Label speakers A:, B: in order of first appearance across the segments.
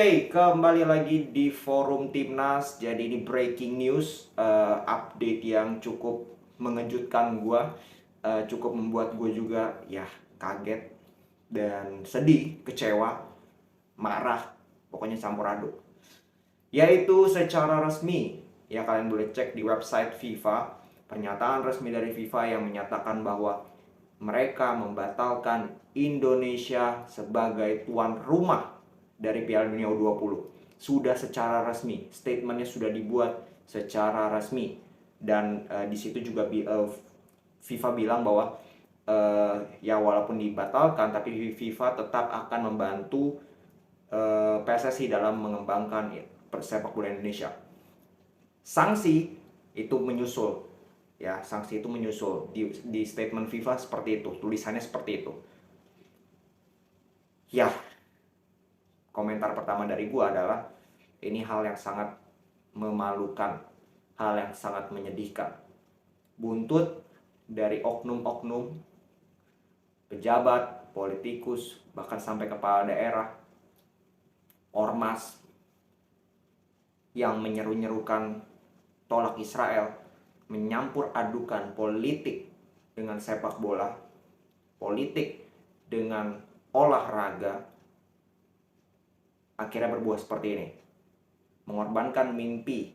A: Oke, kembali lagi di forum Timnas. Jadi ini breaking news, update yang cukup mengejutkan gua, cukup membuat gue juga ya kaget dan sedih, kecewa, marah, pokoknya campur aduk. Yaitu secara resmi, ya kalian boleh cek di website FIFA, pernyataan resmi dari FIFA yang menyatakan bahwa mereka membatalkan Indonesia sebagai tuan rumah dari Piala Dunia U20. Sudah secara resmi, statementnya sudah dibuat secara resmi. Dan di situ juga FIFA bilang bahwa ya walaupun dibatalkan, tapi FIFA tetap akan membantu PSSI dalam mengembangkan sepak bola Indonesia. Sanksi itu menyusul, ya sanksi itu menyusul di statement FIFA seperti itu, tulisannya seperti itu. Ya, komentar pertama dari gua adalah ini hal yang sangat memalukan, hal yang sangat menyedihkan. Buntut dari oknum-oknum pejabat, politikus, bahkan sampai kepala daerah, ormas yang menyeru-nyerukan tolak Israel, menyampur adukan politik dengan sepak bola, politik dengan olahraga, akhirnya berbuah seperti ini. Mengorbankan mimpi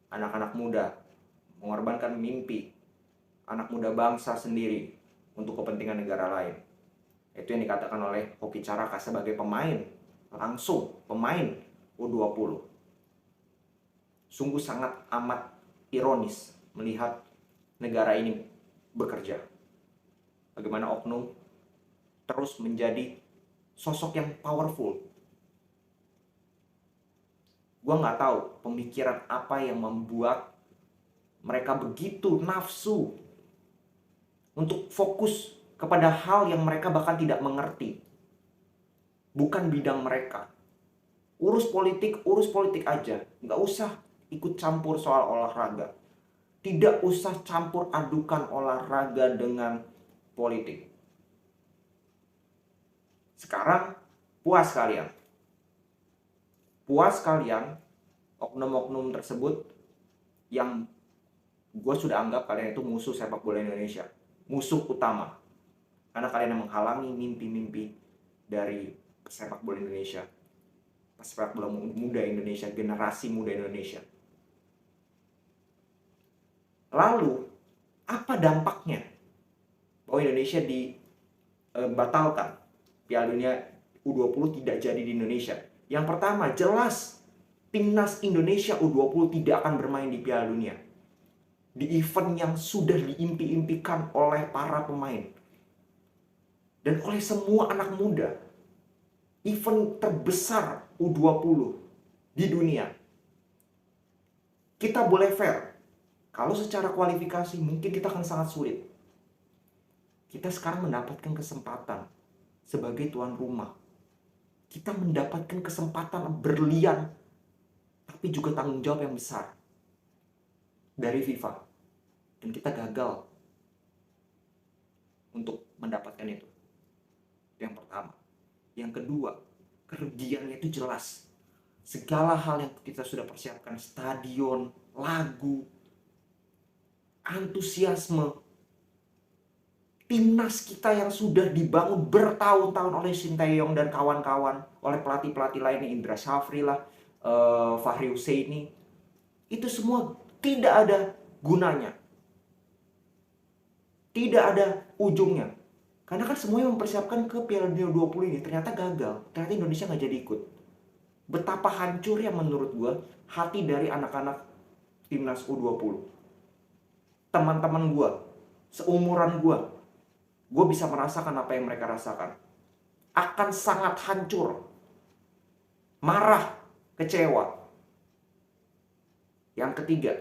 A: anak-anak muda, mengorbankan mimpi anak muda bangsa sendiri untuk kepentingan negara lain. Itu yang dikatakan oleh Hoki Caraka sebagai pemain, langsung pemain U20. Sungguh sangat amat ironis melihat negara ini bekerja. Bagaimana oknum terus menjadi sosok yang powerful. Gue nggak tahu pemikiran apa yang membuat mereka begitu nafsu untuk fokus kepada hal yang mereka bahkan tidak mengerti. Bukan bidang mereka. Urus politik aja. Nggak usah ikut campur soal olahraga. Tidak usah campur adukan olahraga dengan politik. Sekarang puas kalian. Puas kalian oknum-oknum tersebut yang gue sudah anggap kalian itu musuh sepak bola Indonesia. Musuh utama. Karena kalian yang menghalangi mimpi-mimpi dari sepak bola Indonesia. Sepak bola muda Indonesia, generasi muda Indonesia. Lalu, apa dampaknya bahwa Indonesia dibatalkan? Piala Dunia U20 tidak jadi di Indonesia. Yang pertama, jelas timnas Indonesia U20 tidak akan bermain di Piala Dunia. Di event yang sudah diimpi-impikan oleh para pemain. Dan oleh semua anak muda. Event terbesar U20 di dunia. Kita boleh fair. Kalau secara kualifikasi mungkin kita akan sangat sulit. Kita sekarang mendapatkan kesempatan sebagai tuan rumah. Kita mendapatkan kesempatan berlian, tapi juga tanggung jawab yang besar dari FIFA. Dan kita gagal untuk mendapatkan itu. Yang pertama. Yang kedua, kerugiannya itu jelas. Segala hal yang kita sudah persiapkan, stadion, lagu, antusiasme, timnas kita yang sudah dibangun bertahun-tahun oleh Sinteyong dan kawan-kawan, oleh pelatih-pelatih lainnya, Indra Syafri lah, Fahri Husaini, itu semua tidak ada gunanya. Tidak ada ujungnya. Karena kan semuanya mempersiapkan ke Piala Dunia 20 ini, ternyata gagal. Ternyata Indonesia nggak jadi ikut. Betapa hancurnya menurut gue hati dari anak-anak timnas U20. Teman-teman gue, seumuran gue bisa merasakan apa yang mereka rasakan. Akan sangat hancur, marah, kecewa. Yang ketiga,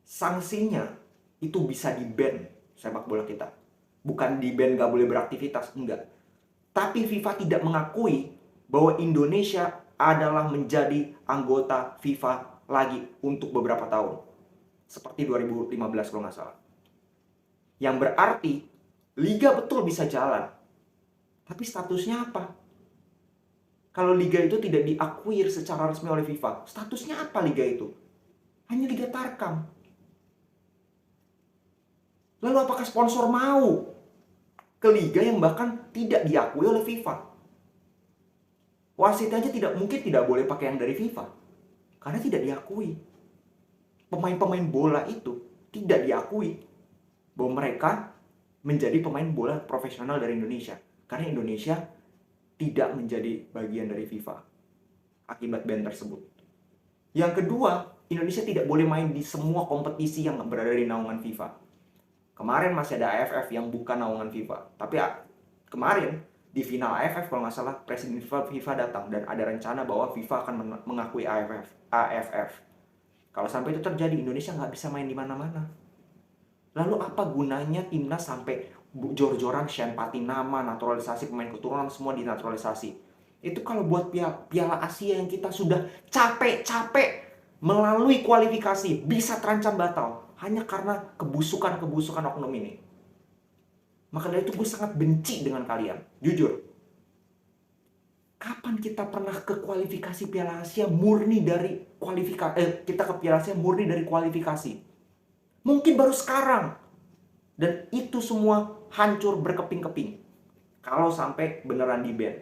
A: sanksinya itu bisa di-ban sepak bola kita. Bukan di-ban gak boleh beraktivitas, enggak. Tapi FIFA tidak mengakui bahwa Indonesia adalah menjadi anggota FIFA lagi untuk beberapa tahun. Seperti 2015 kalau nggak salah. Yang berarti Liga betul bisa jalan. Tapi statusnya apa? kalau liga itu tidak diakui secara resmi oleh FIFA? Statusnya apa liga itu? Hanya liga tarkam. Lalu apakah sponsor mau ke liga yang bahkan tidak diakui oleh FIFA? Wasit aja mungkin tidak boleh pakai yang dari FIFA karena tidak diakui. Pemain-pemain bola itu tidak diakui bahwa mereka menjadi pemain bola profesional dari Indonesia karena Indonesia tidak menjadi bagian dari FIFA akibat ban tersebut. Yang kedua, Indonesia tidak boleh main di semua kompetisi yang berada di naungan FIFA. Kemarin masih ada AFF yang bukan naungan FIFA, tapi kemarin di final AFF kalau nggak salah presiden FIFA datang dan ada rencana bahwa FIFA akan mengakui AFF. Kalau sampai itu terjadi, Indonesia nggak bisa main di mana-mana. Lalu apa gunanya timnas sampai jor-joran Sean Patinama, naturalisasi pemain keturunan semua dinaturalisasi? Itu kalau buat Piala Asia yang kita sudah capek-capek melalui kualifikasi bisa terancam batal hanya karena kebusukan oknum ini. Maka dari itu gue sangat benci dengan kalian, jujur. Kapan kita pernah ke kualifikasi Piala Asia murni dari kita ke Piala Asia murni dari kualifikasi? Mungkin baru sekarang. Dan itu semua hancur berkeping-keping kalau sampai beneran di-ban.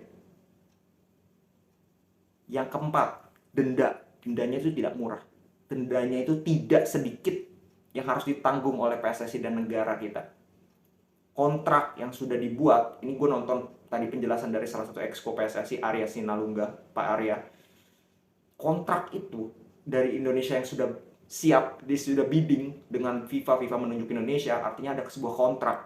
A: Yang keempat, denda. Dendanya itu tidak murah. Dendanya itu tidak sedikit yang harus ditanggung oleh PSSI dan negara kita. Kontrak yang sudah dibuat, ini gue nonton tadi penjelasan dari salah satu exco PSSI, Arya Sinalungga, Pak Arya. Kontrak itu dari Indonesia yang sudah siap, sudah bidding dengan FIFA menunjuk Indonesia, artinya ada sebuah kontrak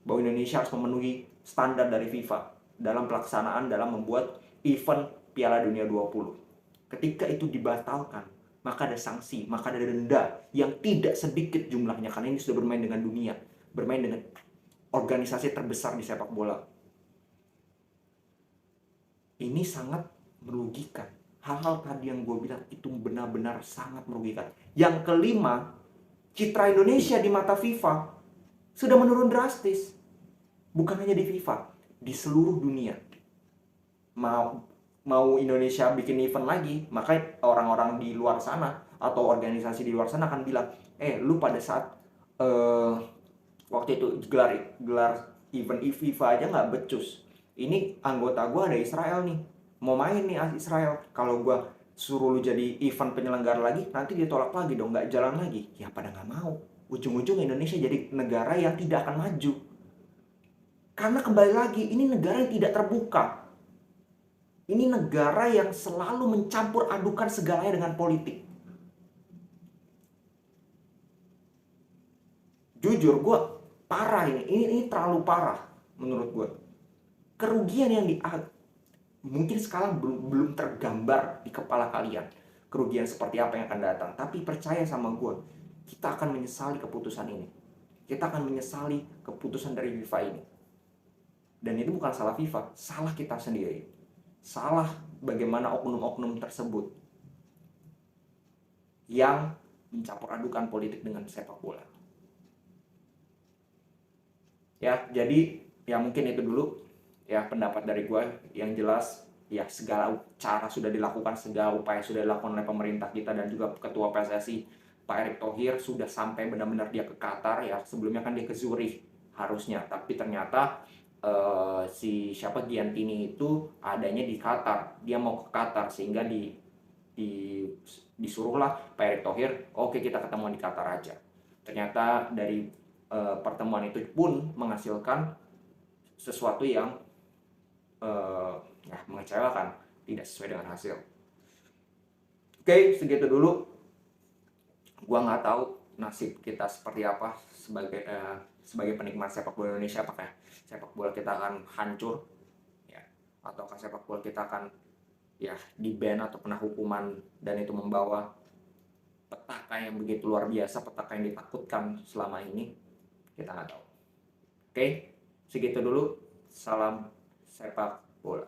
A: bahwa Indonesia harus memenuhi standar dari FIFA dalam pelaksanaan, dalam membuat event Piala Dunia 20. Ketika itu dibatalkan, maka ada sanksi, maka ada denda yang tidak sedikit jumlahnya, karena ini sudah bermain dengan dunia, bermain dengan organisasi terbesar di sepak bola. Ini sangat merugikan. Hal-hal tadi yang gue bilang itu benar-benar sangat merugikan. Yang kelima, citra Indonesia di mata FIFA sudah menurun drastis. Bukan hanya di FIFA, di seluruh dunia. Mau Indonesia bikin event lagi, maka orang-orang di luar sana atau organisasi di luar sana akan bilang, lu pada saat waktu itu gelar event FIFA aja nggak becus. Ini anggota gue ada Israel nih, mau main nih Israel. Kalau gue suruh lu jadi event penyelenggara lagi, nanti ditolak lagi dong, nggak jalan lagi. Ya pada nggak mau. Ujung-ujung Indonesia jadi negara yang tidak akan maju. Karena kembali lagi, ini negara yang tidak terbuka. Ini negara yang selalu mencampur adukan segalanya dengan politik. Jujur, gue parah ini terlalu parah menurut gue. Kerugian yang mungkin sekarang belum tergambar di kepala kalian, kerugian seperti apa yang akan datang. Tapi percaya sama gue, kita akan menyesali keputusan ini. Kita akan menyesali keputusan dari FIFA ini. Dan itu bukan salah FIFA, salah kita sendiri. Salah bagaimana oknum-oknum tersebut yang mencampur adukan politik dengan sepak bola. Ya, jadi ya mungkin itu dulu ya pendapat dari gue. Yang jelas ya segala cara sudah dilakukan, segala upaya sudah dilakukan oleh pemerintah kita dan juga ketua PSSI Pak Erick Thohir sudah sampai benar-benar dia ke Qatar. Ya sebelumnya kan dia ke Zurich harusnya, tapi ternyata si Giantini itu adanya di Qatar. Dia mau ke Qatar sehingga disuruhlah Pak Erick Thohir, oke kita ketemuan di Qatar aja. Ternyata dari pertemuan itu pun menghasilkan sesuatu yang mengecewakan, tidak sesuai dengan hasil. Oke, segitu dulu. Gua nggak tahu nasib kita seperti apa sebagai penikmat sepak bola Indonesia. Apakah sepak bola kita akan hancur ya, ataukah sepak bola kita akan ya di-ban atau kena hukuman dan itu membawa petaka yang begitu luar biasa, petaka yang ditakutkan selama ini. Kita nggak tahu. Oke, segitu dulu. Salam sepak bola.